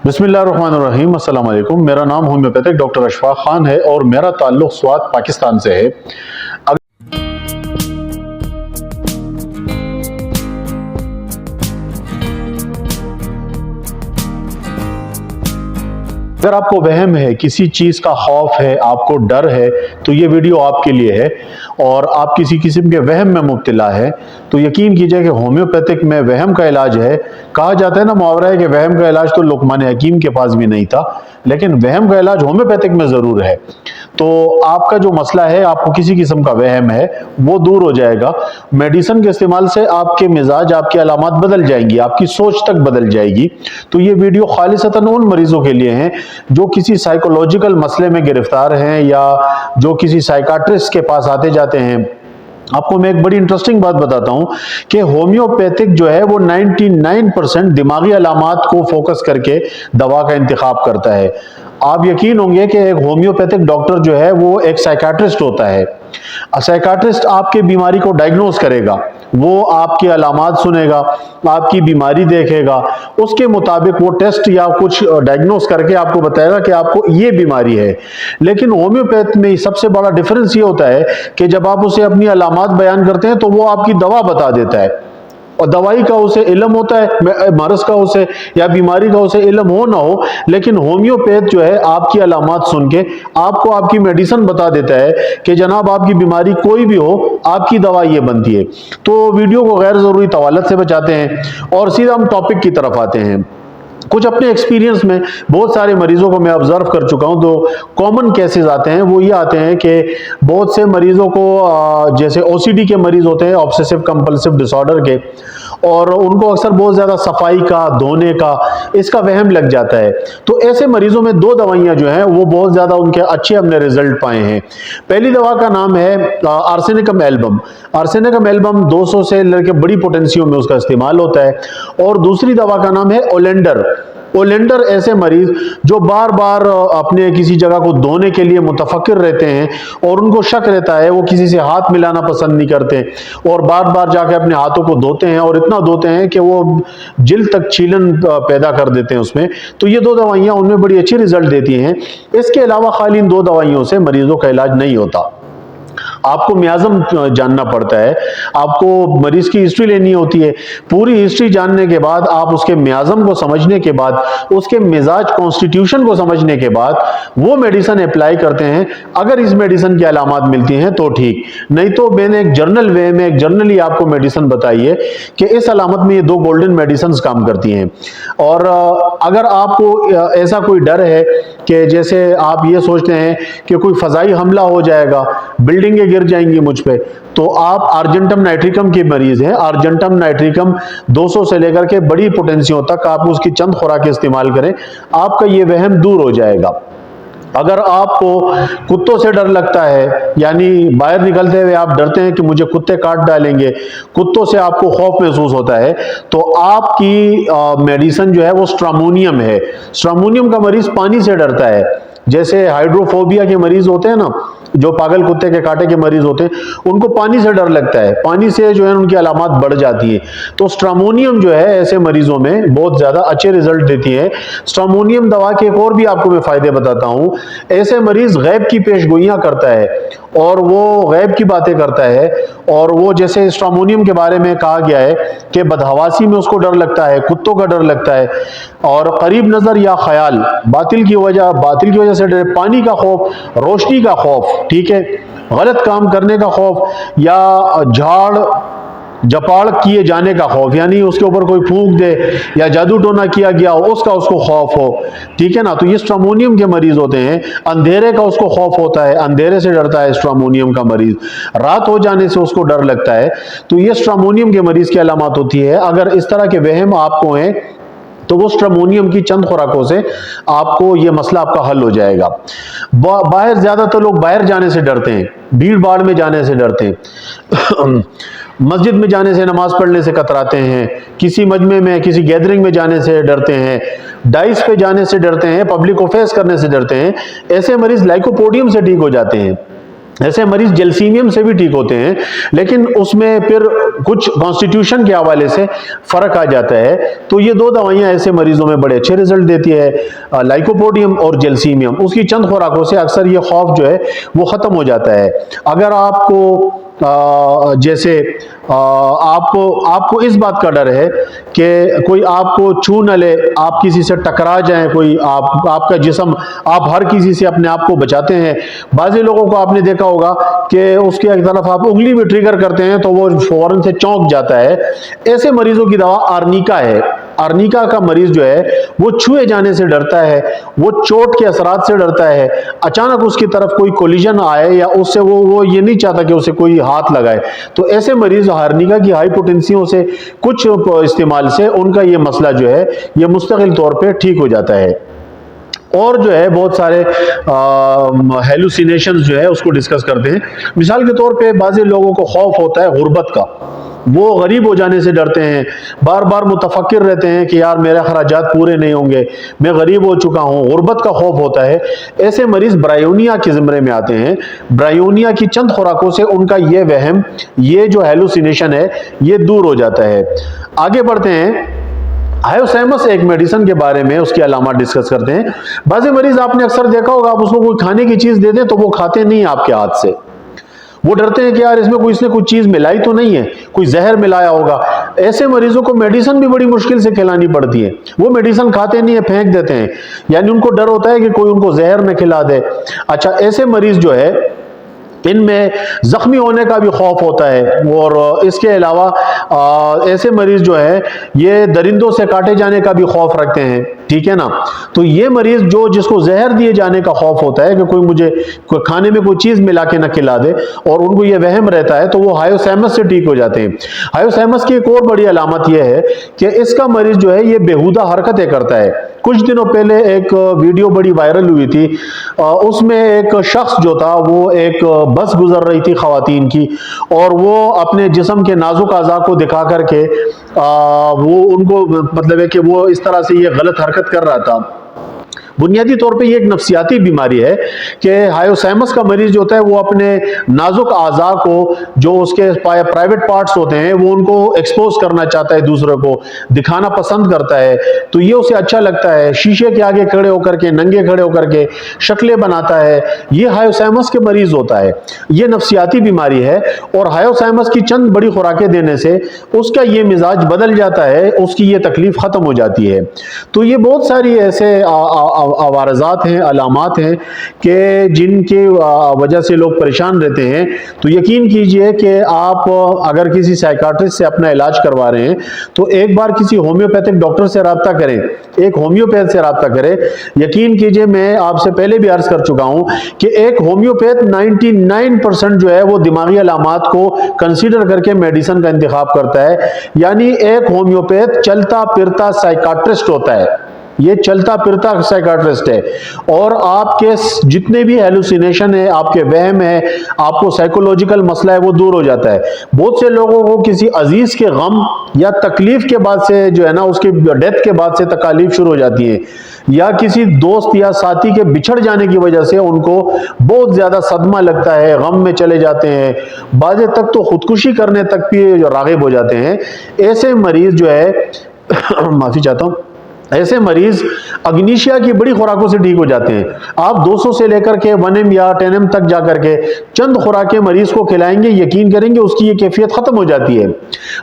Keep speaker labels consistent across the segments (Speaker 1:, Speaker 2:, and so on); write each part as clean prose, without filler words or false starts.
Speaker 1: बिस्मिल्लाहिर्रहमानिर्रहीम, अस्सलाम वालेकुम। मेरा नाम होम्योपैथिक डॉक्टर अशफाक खान है और मेरा ताल्लुक स्वात पाकिस्तान से है। अगर आपको वहम है, किसी चीज़ का खौफ है, आपको डर है, तो ये वीडियो आपके लिए है। और आप किसी किस्म के वहम में मुब्तला है तो यकीन कीजिए कि होम्योपैथिक में वहम का इलाज है। कहा जाता है ना, मुहावरा है कि वहम का इलाज तो लुकमान हकीम के पास भी नहीं था, लेकिन वहम का इलाज होम्योपैथिक में ज़रूर है। तो आपका जो मसला है, आपको किसी किस्म का वहम है, वो दूर हो जाएगा। मेडिसिन के इस्तेमाल से आपके मिजाज, आपकी अलामात बदल जाएंगी, आपकी सोच तक बदल जाएगी। तो ये वीडियो खालिसतन उन मरीजों के लिए है जो किसी साइकोलॉजिकल मसले में गिरफ्तार हैं या जो किसी साइकाट्रिस्ट के पास आते जाते हैं। आपको मैं एक बड़ी इंटरेस्टिंग बात बताता हूं कि होम्योपैथिक जो है वो 99% दिमागी अलामात को फोकस करके दवा का इंतखाब करता है। आप यकीन होंगे कि एक होम्योपैथिक डॉक्टर जो है वो एक साइकाट्रिस्ट होता है। साइकाट्रिस्ट आपके बीमारी को डायग्नोस करेगा, वो आपकी अलामात सुनेगा, आपकी बीमारी देखेगा, उसके मुताबिक वो टेस्ट या कुछ डायग्नोस करके आपको बताएगा कि आपको ये बीमारी है। लेकिन होम्योपैथ में सबसे बड़ा डिफरेंस ये होता है कि जब आप उसे अपनी अलामात बयान करते हैं तो वो आपकी दवा बता देता है, और दवाई का उसे इल्म होता है, मरज का उसे या बीमारी का उसे इल्म हो ना हो, लेकिन होम्योपैथ जो है आपकी अलामात सुन के आपको आपकी मेडिसिन बता देता है कि जनाब आपकी बीमारी कोई भी हो, आपकी दवा ये बनती है। तो वीडियो को गैर जरूरी तवालत से बचाते हैं और सीधा हम टॉपिक की तरफ आते हैं। कुछ अपने एक्सपीरियंस में बहुत सारे मरीजों को मैं ऑब्जर्व कर चुका हूं। तो कॉमन केसेस आते हैं, वो ये आते हैं कि बहुत से मरीजों को जैसे ओसीडी के मरीज होते हैं, ऑब्सेसिव कंपल्सिव डिसऑर्डर के, और उनको अक्सर बहुत ज़्यादा सफाई का, धोने का, इसका वहम लग जाता है। तो ऐसे मरीजों में दो दवाइयाँ जो हैं वो बहुत ज़्यादा उनके अच्छे हमने रिजल्ट पाए हैं। पहली दवा का नाम है आर्सेनिकम एल्बम। आर्सेनिकम एल्बम 200 से लेकर बड़ी पोटेंसियों में उसका इस्तेमाल होता है। और दूसरी दवा का नाम है ओलेंडर। ओलेंडर ऐसे मरीज जो बार बार अपने किसी जगह को धोने के लिए मुतफक्किर रहते हैं और उनको शक रहता है, वो किसी से हाथ मिलाना पसंद नहीं करते और बार बार जाके अपने हाथों को धोते हैं और इतना धोते हैं कि वो जिल्द तक छीलन पैदा कर देते हैं उसमें। तो ये दो दवाइयाँ उनमें बड़ी अच्छी रिजल्ट देती हैं। इसके अलावा खाली इन दो दवाइयों से मरीजों का इलाज नहीं होता। आपको मियाज़म जानना पड़ता है, आपको मरीज की हिस्ट्री लेनी होती है। पूरी हिस्ट्री जानने के बाद, आप उसके मियाज़म को समझने के बाद, उसके मिजाज कॉन्स्टिट्यूशन को समझने के बाद वो मेडिसिन अप्लाई करते हैं। अगर इस मेडिसिन की अलामात मिलती हैं तो ठीक, नहीं तो मैंने एक जर्नल वे में, एक जर्नली आपको मेडिसिन बताई है कि इस अलामत में ये दो गोल्डन मेडिसिन काम करती हैं। और अगर आपको ऐसा कोई डर है कि जैसे आप ये सोचते हैं कि कोई फजाई हमला हो जाएगा, बिल्डिंगें गिर जाएंगी मुझ पे, तो आप आर्जेंटम नाइट्रिकम के मरीज हैं। आर्जेंटम नाइट्रिकम 200 से लेकर के बड़ी पोटेंसियों तक आप उसकी चंद खुराकें इस्तेमाल करें, आपका ये वहम दूर हो जाएगा। अगर आपको कुत्तों से डर लगता है, यानी बाहर निकलते हुए आप डरते हैं कि मुझे कुत्ते काट डालेंगे, कुत्तों से आपको खौफ महसूस होता है, तो आपकी मेडिसिन जो है वो स्ट्रामोनियम है। स्ट्रामोनियम का मरीज पानी से डरता है, जैसे हाइड्रोफोबिया के मरीज होते हैं ना, जो पागल कुत्ते के कांटे के मरीज होते हैं, उनको पानी से डर लगता है, पानी से जो है उनकी अलामात बढ़ जाती है। तो स्ट्रामोनियम जो है ऐसे मरीजों में बहुत ज्यादा अच्छे रिजल्ट देती है। स्ट्रामोनियम दवा के एक और भी आपको मैं फायदे बताता हूं। ऐसे मरीज गैब की पेशगोइयां करता है और वो गैब की बातें करता है, और वो जैसे स्ट्रामोनियम के बारे में कहा गया है कि बदहवासी में उसको डर लगता है, कुत्तों का डर लगता है, और करीब नजर या ख्याल, बातिल की वजह से डर, पानी का खौफ, रोशनी का खौफ, ठीक है, गलत काम करने का खौफ, या झाड़ जपाड़ किए जाने का खौफ, यानी उसके ऊपर कोई फूंक दे या जादू टोना किया गया हो उसका उसको खौफ हो, ठीक है ना। तो ये स्ट्रामोनियम के मरीज होते हैं। अंधेरे का उसको खौफ होता है, अंधेरे से डरता है स्ट्रामोनियम का मरीज, रात हो जाने से उसको डर लगता है। तो ये स्ट्रामोनियम के मरीज की अलामत होती है। अगर इस तरह के वहम आपको हैं तो वो स्ट्रामोनियम की चंद खुराकों से आपको ये मसला आपका हल हो जाएगा। बाहर ज्यादातर लोग बाहर जाने से डरते हैं, भीड़ भाड़ में जाने से डरते हैं, मस्जिद में जाने से, नमाज पढ़ने से कतराते हैं, किसी मजमे में, किसी गैदरिंग में जाने से डरते हैं, डाइस पे जाने से डरते हैं, पब्लिक को फेस करने से डरते हैं। ऐसे मरीज लाइकोपोडियम से ठीक हो जाते हैं। ऐसे मरीज जलसीमियम से भी ठीक होते हैं, लेकिन उसमें फिर कुछ कॉन्स्टिट्यूशन के हवाले से फर्क आ जाता है। तो ये दो दवाइयां ऐसे मरीजों में बड़े अच्छे रिजल्ट देती है, लाइकोपोडियम और जलसीमियम। उसकी चंद खुराकों से अक्सर ये खौफ जो है वो खत्म हो जाता है। अगर आपको जैसे आपको इस बात का डर है कि कोई आपको छू न ले, आप किसी से टकरा जाएं, कोई आपका जिस्म, आप हर किसी से अपने आप को बचाते हैं। बाज़ी लोगों को आपने देखा होगा कि उसके एक तरफ आप उंगली भी ट्रिगर करते हैं तो वो फौरन से चौंक जाता है। ऐसे मरीजों की दवा आर्निका है। आर्निका का मरीज जो है वो छुए जाने से डरता है, वो चोट के असरात से डरता है, अचानक उसकी तरफ कोई कोलिजन आए या उससे वो ये नहीं चाहता कि उसे कोई हाथ लगाए। तो ऐसे मरीज आर्निका की हाई पोटेंसियों से कुछ इस्तेमाल से उनका ये मसला जो है ये मुस्तकिल तौर पे ठीक हो जाता है। और जो है बहुत सारे हेलुसिनेशंस जो है उसको डिस्कस करते हैं। मिसाल के तौर पे बाज़ी लोगों को खौफ होता है गुर्बत का, वो गरीब हो जाने से डरते हैं, बार बार मुतफक्किर रहते हैं कि यार मेरे खर्चात पूरे नहीं होंगे, मैं गरीब हो चुका हूँ, गुर्बत का खौफ होता है। ऐसे मरीज ब्रायोनिया के ज़िम्रे में आते हैं। ब्रायोनिया की चंद खुराकों से उनका ये वहम, ये जो हेलुसिनेशन है ये दूर हो जाता है। आगे बढ़ते हैं, हायोसैमस एक मेडिसिन के बारे में उसकी अलामत डिस्कस करते हैं। बाज़ी मरीज आपने अक्सर देखा होगा, आप उसको कोई खाने की चीज़ दे दें तो वो खाते नहीं आपके हाथ से, वो डरते हैं कि यार इसने कोई चीज मिलाई तो नहीं है, कोई जहर मिलाया होगा। ऐसे मरीजों को मेडिसिन भी बड़ी मुश्किल से खिलानी पड़ती है, वो मेडिसिन खाते नहीं है, फेंक देते हैं, यानी उनको डर होता है कि कोई उनको जहर न खिला दे। अच्छा, ऐसे मरीज जो है इनमें जख्मी होने का भी खौफ होता है। और इसके अलावा ऐसे मरीज जो है ये दरिंदों से काटे जाने का भी खौफ रखते हैं, ठीक है ना। तो ये मरीज जिसको जहर दिए जाने का खौफ होता है कि कोई मुझे खाने में कोई चीज मिला के न खिला दे, और उनको ये वहम रहता है, तो वो हायोसैमस से ठीक हो जाते हैं। हायोसैमस की एक और बड़ी अलामत यह है कि इसका मरीज जो है ये बेहुदा हरकतें करता है। कुछ दिनों पहले एक वीडियो बड़ी वायरल हुई थी, उसमें एक शख्स जो था वो एक बस गुजर रही थी खवातीन की, और वो अपने जिस्म के नाजुक आज़ा को दिखा करके वो उनको मतलब है कि वो इस तरह से ये गलत हरकत कर रहा था। बुनियादी तौर पे ये एक नफ्सियाती बीमारी है कि हायोसैमस का मरीज जो होता है वो अपने नाजुक आज़ा को, जो उसके प्राइवेट पार्ट्स होते हैं, वो उनको एक्सपोज करना चाहता है, दूसरे को दिखाना पसंद करता है। तो ये उसे अच्छा लगता है, शीशे के आगे खड़े होकर के, नंगे खड़े होकर के शक्लें बनाता है। ये हायोसैमस के मरीज होता है, ये नफ्सियाती बीमारी है। और हायोसैमस की चंद बड़ी खुराकें देने से उसका ये मिजाज बदल जाता है, उसकी ये तकलीफ खत्म हो जाती है। तो ये बहुत सारी ऐसे आवारजात हैं, अलामात हैं कि जिनके वजह से लोग परेशान रहते हैं। तो यकीन कीजिए कि आप अगर किसी साइकाट्रिस्ट से अपना इलाज करवा रहे हैं तो एक बार किसी होम्योपैथिक डॉक्टर से रब्ता करें, एक होम्योपैथ से रब्ता करें। यकीन कीजिए, मैं आपसे पहले भी अर्ज कर चुका हूं कि एक होम्योपैथ 99% जो है वो दिमागी अलामात को कंसीडर करके मेडिसिन का इंतखाब करता है। यानी एक होम्योपैथ चलता फिरता साइकाट्रिस्ट होता है, ये चलता फिरता साइकाट्रिस्ट है। और आपके जितने भी हेलुसिनेशन है, आपके वहम है, आपको साइकोलॉजिकल मसला है, वो दूर हो जाता है। बहुत से लोगों को किसी अजीज के गम या तकलीफ के बाद से जो है ना, उसकी डेथ के बाद से तकालीफ शुरू हो जाती है, या किसी दोस्त या साथी के बिछड़ जाने की वजह से उनको बहुत ज्यादा सदमा लगता है, गम में चले जाते हैं, बाज़े तक तो खुदकुशी करने तक भी जो राग़िब हो जाते हैं। ऐसे मरीज जो है माफी चाहता हूँ, ऐसे मरीज अग्निशिया की बड़ी खुराकों से ठीक हो जाते हैं। आप 200 से लेकर के 1M या 10M तक जाकर के चंद खुराकें मरीज को खिलाएंगे, यकीन करेंगे उसकी ये कैफियत खत्म हो जाती है।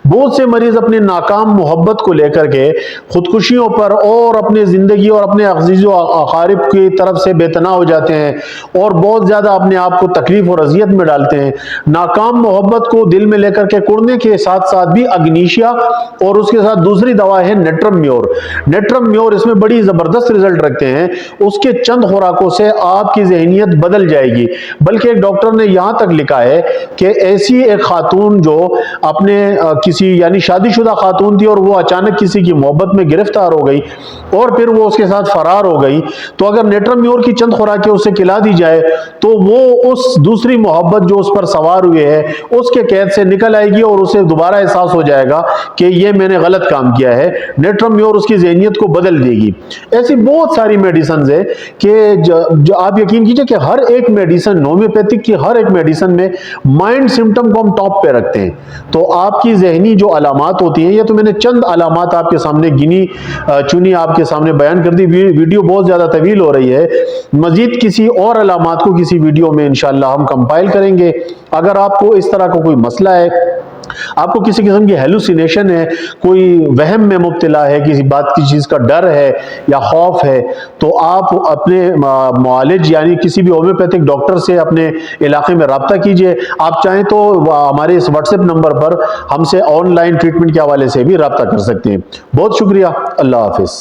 Speaker 1: बहुत से मरीज अपने नाकाम मोहब्बत को लेकर के खुदकुशियों पर और अपने जिंदगी और अपने अजीज़ो अकारिब की तरफ से बेतना हो जाते हैं और बहुत ज्यादा अपने आप को तकलीफ और अजियत में डालते हैं। नाकाम मोहब्बत को दिल में लेकर के कुड़ने के साथ साथ भी अग्निशिया, और उसके साथ दूसरी दवा है नेट्रम म्योर, इसमें बड़ी जबरदस्त रिजल्ट रखते हैं। उसके चंद खुराकों से आपकी जहनियत बदल जाएगी। बल्कि एक डॉक्टर ने यहां तक लिखा है कि ऐसी एक खातून जो अपने किसी यानी शादीशुदा खातून थी और वो अचानक किसी की मोहब्बत में गिरफ्तार हो गई और फिर वो उसके साथ फरार हो गई, तो अगर नेट्रम म्योर की चंद खुराकें उसे खिला दी जाए तो वो उस दूसरी मोहब्बत जो उस पर सवार हुए है उसके कैद से निकल आएगी और उसे दोबारा एहसास हो जाएगा कि ये मैंने गलत काम किया है। नेट्रम म्योर उसकी जहनियत को को बदल देगी। ऐसी बहुत सारी मेडिसिन है कि जो आप यकीन कीजिए कि हर एक मेडिसिन, होम्योपैथिक की हर एक मेडिसिन में माइंड सिम्टम को हम टॉप पे रखते हैं। तो आपकी जहनी जो अलामात होती हैं, ये तो मैंने चंद अलामात आपके सामने गिनी चुनी आपके सामने बयान कर दी। वीडियो बहुत ज्यादा तवील हो रही है, मजीद किसी और अलामात को किसी वीडियो में इंशाअल्लाह हम कंपाइल करेंगे। अगर आपको इस तरह का कोई मसला है, आपको किसी किस्म की हेलुसिनेशन है, कोई वहम में मुब्तला है, किसी बात की चीज का डर है या खौफ है, तो आप अपने मुआलिज यानी किसी भी होम्योपैथिक डॉक्टर से अपने इलाके में रब्ता कीजिए। आप चाहें तो हमारे इस व्हाट्सएप नंबर पर हमसे ऑनलाइन ट्रीटमेंट के हवाले से भी रब्ता कर सकते हैं। बहुत शुक्रिया। अल्लाह हाफिज।